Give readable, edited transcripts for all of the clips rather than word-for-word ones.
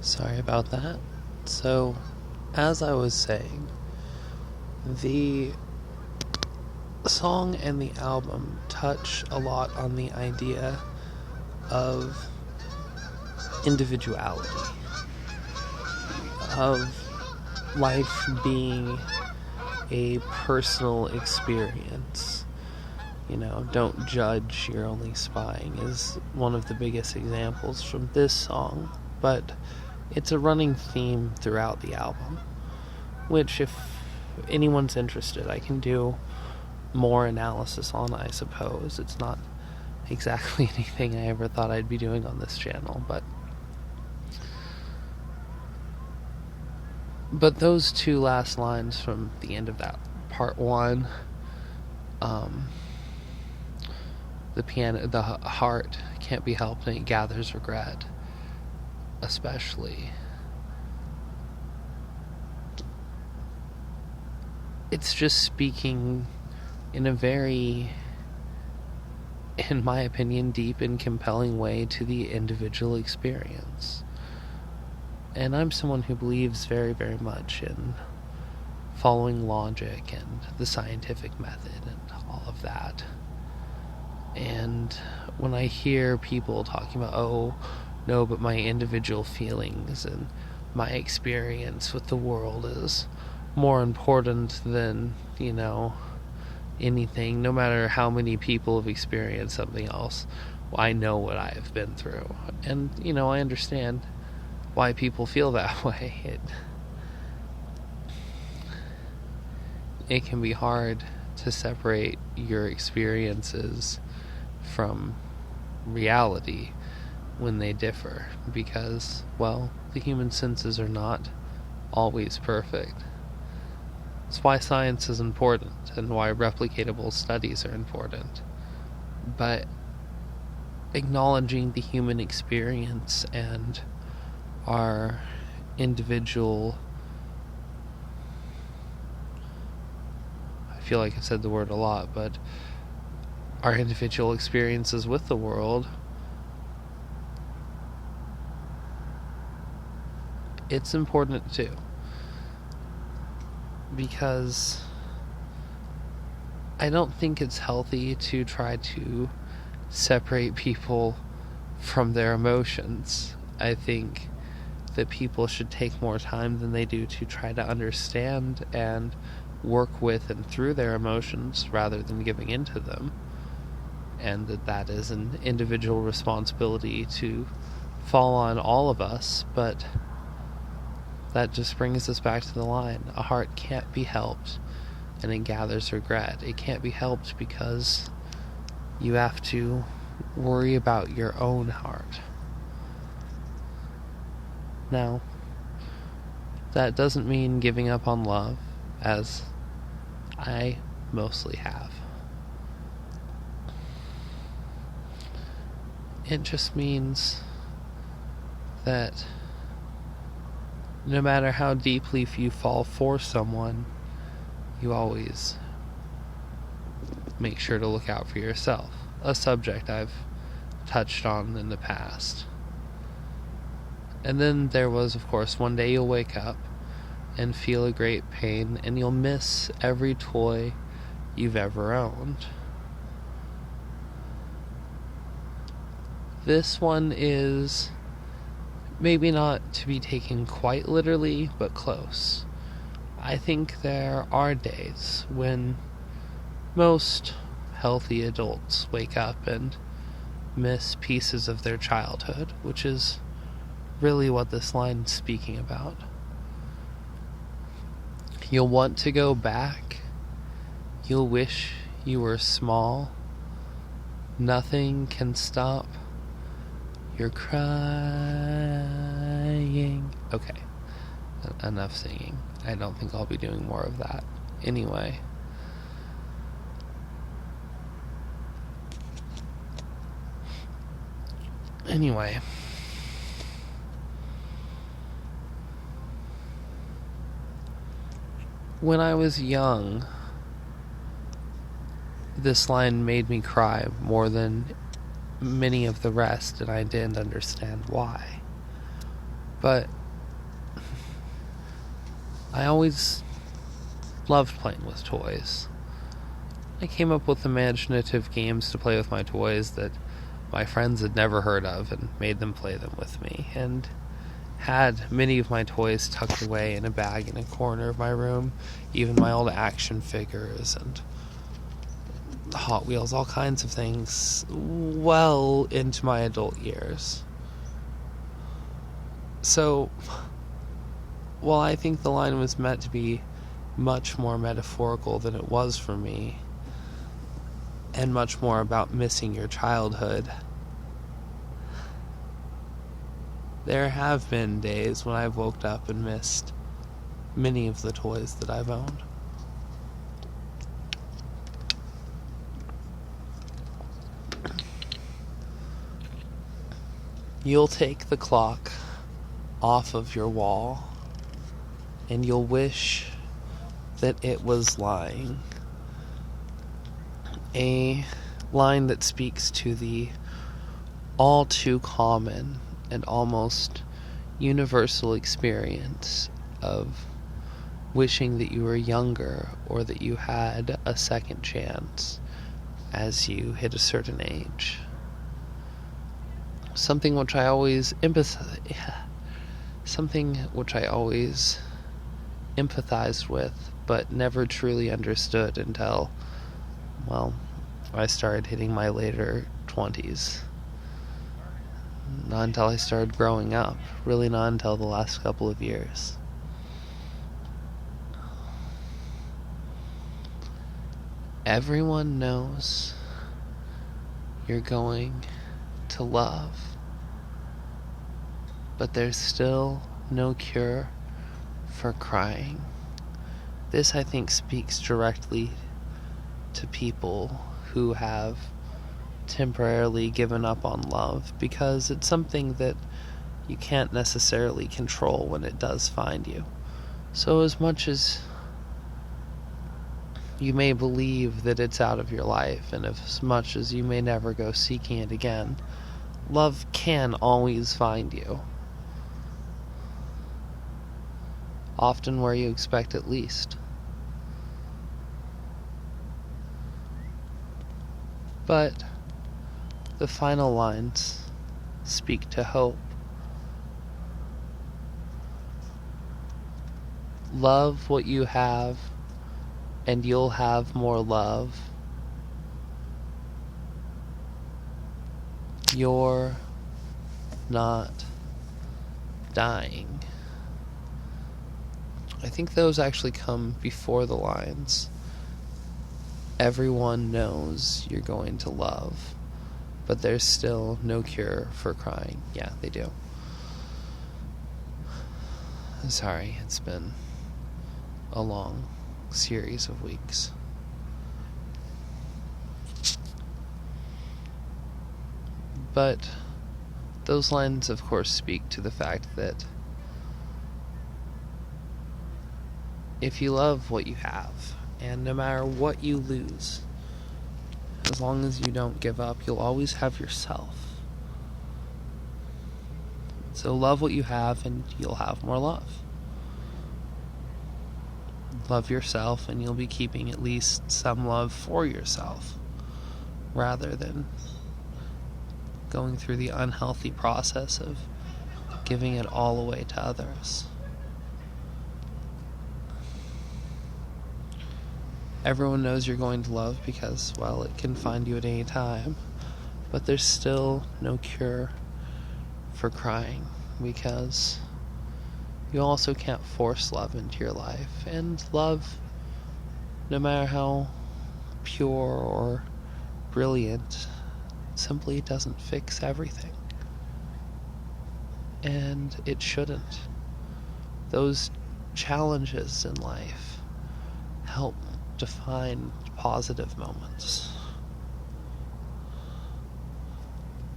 Sorry about that. So, as I was saying, the song and the album touch a lot on the idea of individuality, of life being a personal experience. Don't judge, you're only spying is one of the biggest examples from this song, but it's a running theme throughout the album, which, if anyone's interested, I can do more analysis on, I suppose. It's not exactly anything I ever thought I'd be doing on this channel, but those two last lines from the end of that part one, the heart can't be helped and it gathers regret, especially. It's just speaking in a very, in my opinion, deep and compelling way to the individual experience. And I'm someone who believes very, very much in following logic and the scientific method and all of that. And when I hear people talking about, oh, no, but my individual feelings and my experience with the world is more important than, anything, no matter how many people have experienced something else, I know what I have been through. And, I understand why people feel that way. It can be hard to separate your experiences from reality when they differ, because, well, the human senses are not always perfect. It's why science is important and why replicatable studies are important. But acknowledging the human experience and our individual, I feel like I've said the word a lot, but our individual experiences with the world, it's important too. Because I don't think it's healthy to try to separate people from their emotions. I think that people should take more time than they do to try to understand and work with and through their emotions rather than giving in to them. And that is an individual responsibility to fall on all of us, but that just brings us back to the line. A heart can't be helped, and it gathers regret. It can't be helped because you have to worry about your own heart. Now, that doesn't mean giving up on love, as I mostly have. It just means that no matter how deeply you fall for someone, you always make sure to look out for yourself. A subject I've touched on in the past. And then there was, of course, one day you'll wake up and feel a great pain, and you'll miss every toy you've ever owned. This one is maybe not to be taken quite literally, but close. I think there are days when most healthy adults wake up and miss pieces of their childhood, which is really what this line is speaking about. You'll want to go back. You'll wish you were small. Nothing can stop your crying. Okay, enough singing. I don't think I'll be doing more of that. Anyway. When I was young, this line made me cry more than many of the rest, and I didn't understand why. But I always loved playing with toys. I came up with imaginative games to play with my toys that my friends had never heard of and made them play them with me, and had many of my toys tucked away in a bag in a corner of my room, even my old action figures and Hot Wheels, all kinds of things, well into my adult years. So, while I think the line was meant to be much more metaphorical than it was for me, and much more about missing your childhood, there have been days when I've woke up and missed many of the toys that I've owned. You'll take the clock off of your wall, and you'll wish that it was lying. A line that speaks to the all too common and almost universal experience of wishing that you were younger or that you had a second chance as you hit a certain age. Something which I always empathized with, but never truly understood until, well, I started hitting my later 20s. Not until I started growing up. Really not until the last couple of years. Everyone knows you're going to love, but there's still no cure for crying. This, I think, speaks directly to people who have temporarily given up on love, because it's something that you can't necessarily control when it does find you. So as much as you may believe that it's out of your life, and as much as you may never go seeking it again, love can always find you. Often where you expect it least. But the final lines speak to hope. Love what you have, and you'll have more love. You're not dying. I think those actually come before the lines. Everyone knows you're going to love, but there's still no cure for crying. Yeah, they do. Sorry, it's been a long series of weeks. But those lines, of course, speak to the fact that if you love what you have, and no matter what you lose, as long as you don't give up, you'll always have yourself. So love what you have, and you'll have more love. Love yourself, and you'll be keeping at least some love for yourself, rather than going through the unhealthy process of giving it all away to others. Everyone knows you're going to love because, well, it can find you at any time, but there's still no cure for crying, because you also can't force love into your life, and love, no matter how pure or brilliant, simply doesn't fix everything. And it shouldn't. Those challenges in life help define positive moments.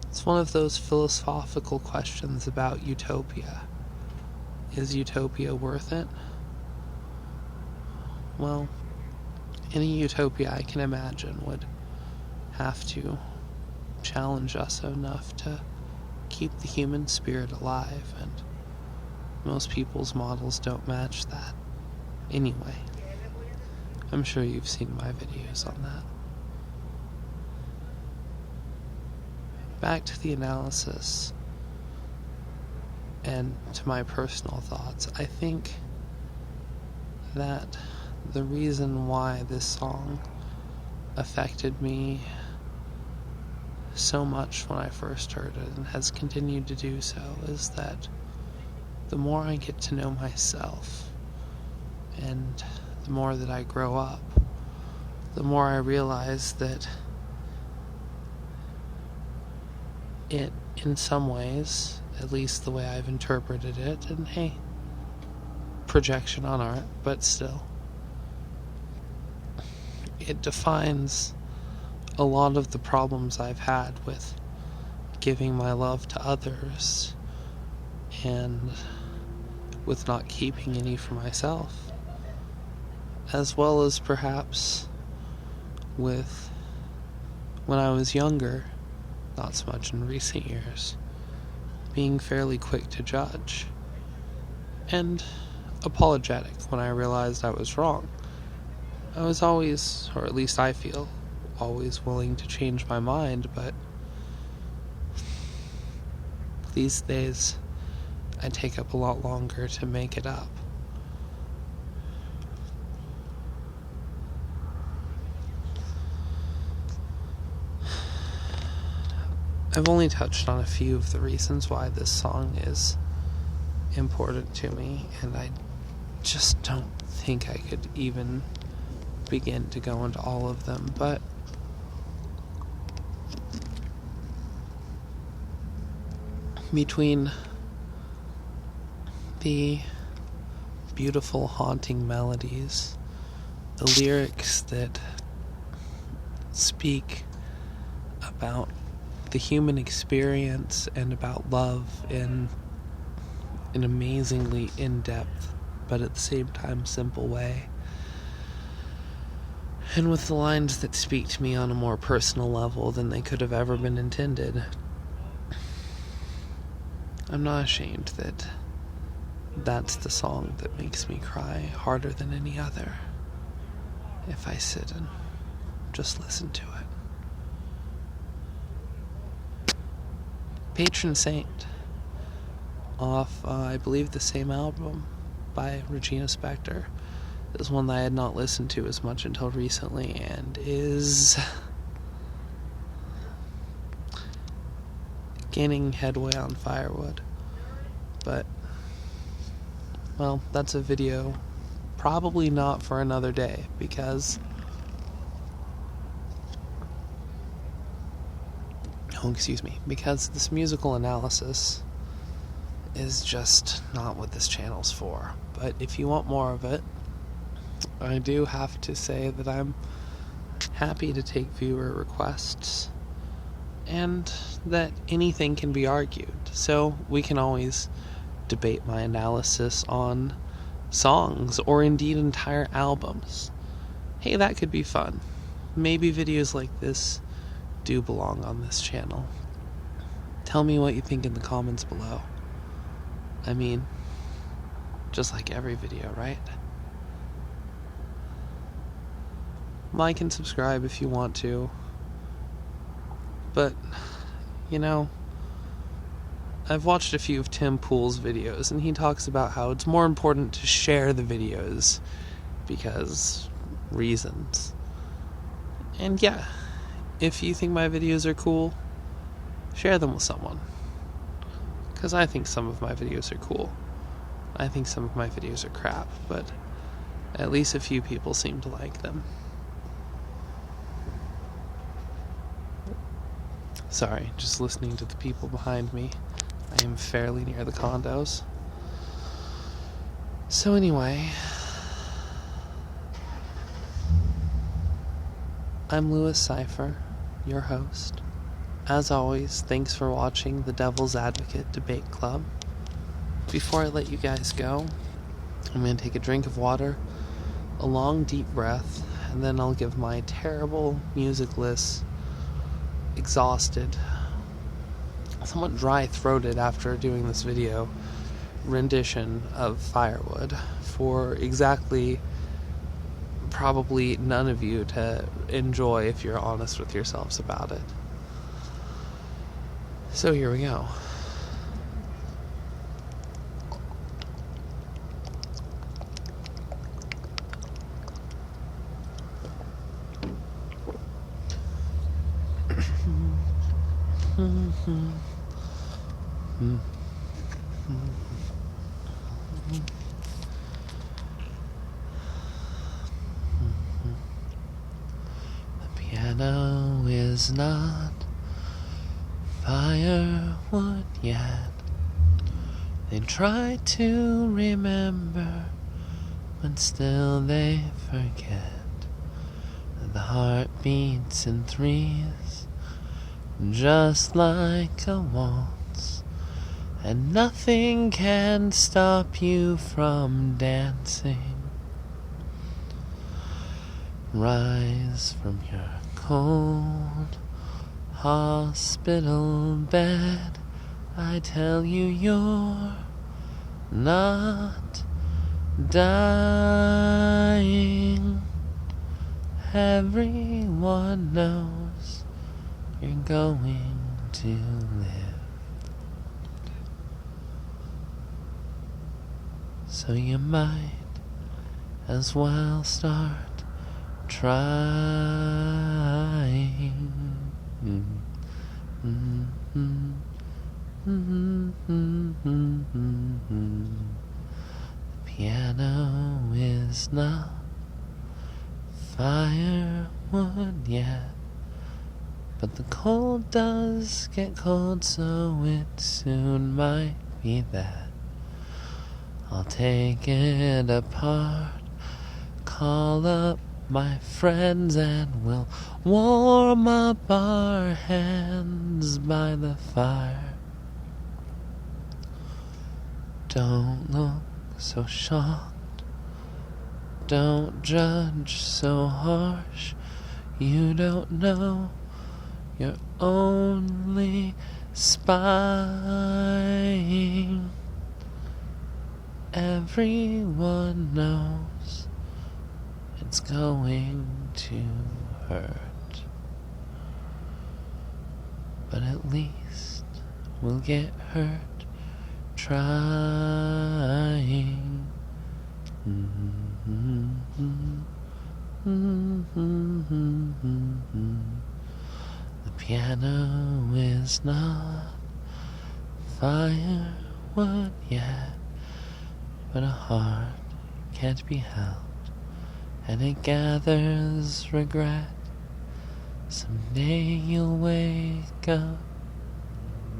It's one of those philosophical questions about utopia. Is utopia worth it? Well, any utopia I can imagine would have to challenge us enough to keep the human spirit alive and most people's models don't match that. Anyway, I'm sure you've seen my videos on that. Back to the analysis and to my personal thoughts. I think that the reason why this song affected me so much when I first heard it, and has continued to do so, is that the more I get to know myself and the more that I grow up, the more I realize that it, in some ways, at least the way I've interpreted it, and hey, projection on art, but still, it defines a lot of the problems I've had with giving my love to others and with not keeping any for myself, as well as perhaps with when I was younger, not so much in recent years, being fairly quick to judge and apologetic when I realized I was wrong. I was always, or at least I feel, always willing to change my mind, but these days I take up a lot longer to make it up. I've only touched on a few of the reasons why this song is important to me, and I just don't think I could even begin to go into all of them, but between the beautiful, haunting melodies, the lyrics that speak about the human experience and about love in an amazingly in-depth, but at the same time simple way, and with the lines that speak to me on a more personal level than they could have ever been intended, I'm not ashamed that that's the song that makes me cry harder than any other, if I sit and just listen to it. Patron Saint, off, I believe, the same album by Regina Spektor, is one that I had not listened to as much until recently, and is gaining headway on Firewood. But, well, that's a video probably not for another day, because because this musical analysis is just not what this channel's for. But if you want more of it, I do have to say that I'm happy to take viewer requests, and that anything can be argued. So we can always debate my analysis on songs, or indeed entire albums. Hey, that could be fun. Maybe videos like this do belong on this channel. Tell me what you think in the comments below. I mean, just like every video, right? Like and subscribe if you want to. But, you know, I've watched a few of Tim Pool's videos, and he talks about how it's more important to share the videos because reasons. And yeah, if you think my videos are cool, share them with someone. Because I think some of my videos are cool. I think some of my videos are crap, but at least a few people seem to like them. Sorry, just listening to the people behind me. I am fairly near the condos. So anyway, I'm Lewis Cipher, your host. As always, thanks for watching the Devil's Advocate Debate Club. Before I let you guys go, I'm going to take a drink of water, a long deep breath, and then I'll give my terrible, musicless, exhausted, somewhat dry-throated after doing this video, rendition of Firewood for exactly probably none of you to enjoy if you're honest with yourselves about it. So here we go. The piano is not firewood yet. They try to remember, but still they forget that the heart beats in threes, just like a waltz, and nothing can stop you from dancing. Rise from your cold hospital bed. I tell you, you're not dying. Everyone knows you're going to live. So you might as well start trying. The piano is not firewood yet, but the cold does get cold, so it soon might be that. I'll take it apart, call up my friends, and we'll warm up our hands by the fire. Don't look so shocked, don't judge so harsh. You don't know, you're only spying. Everyone knows it's going to hurt, but at least we'll get hurt trying. The piano is not firewood yet, but a heart can't be held, and it gathers regret. Someday you'll wake up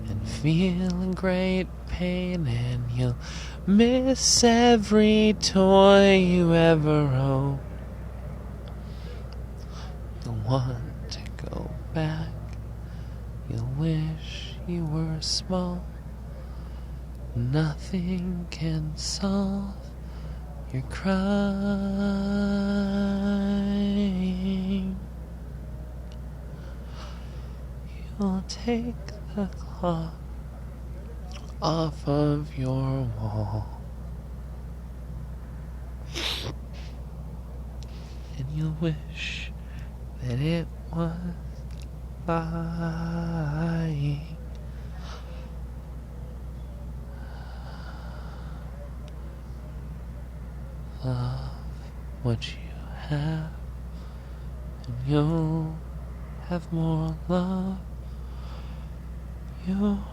and feel in great pain, and you'll miss every toy you ever owned. You'll want to go back, you'll wish you were small. Nothing can solve your crying. You'll take the clock off of your wall, and you'll wish that it was lying. Love what you have, and you'll have more love. You're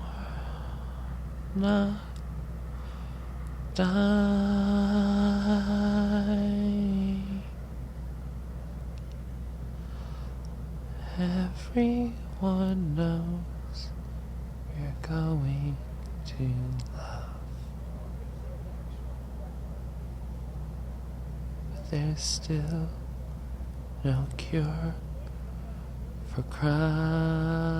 not dying. Everyone knows you're going to love, but there's still no cure for crying.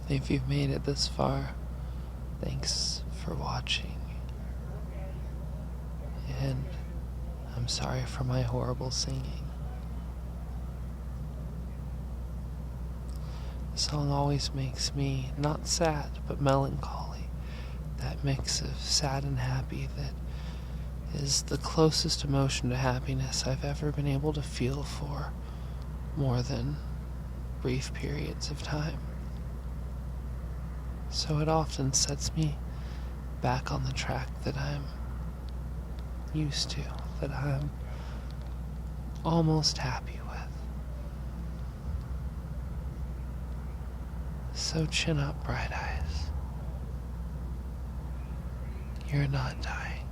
If you've made it this far, thanks for watching. I'm sorry for my horrible singing. The song always makes me not sad, but melancholy. That mix of sad and happy that is the closest emotion to happiness I've ever been able to feel for more than brief periods of time. So it often sets me back on the track that I'm used to, that I'm almost happy with. So chin up, Bright Eyes. You're not dying.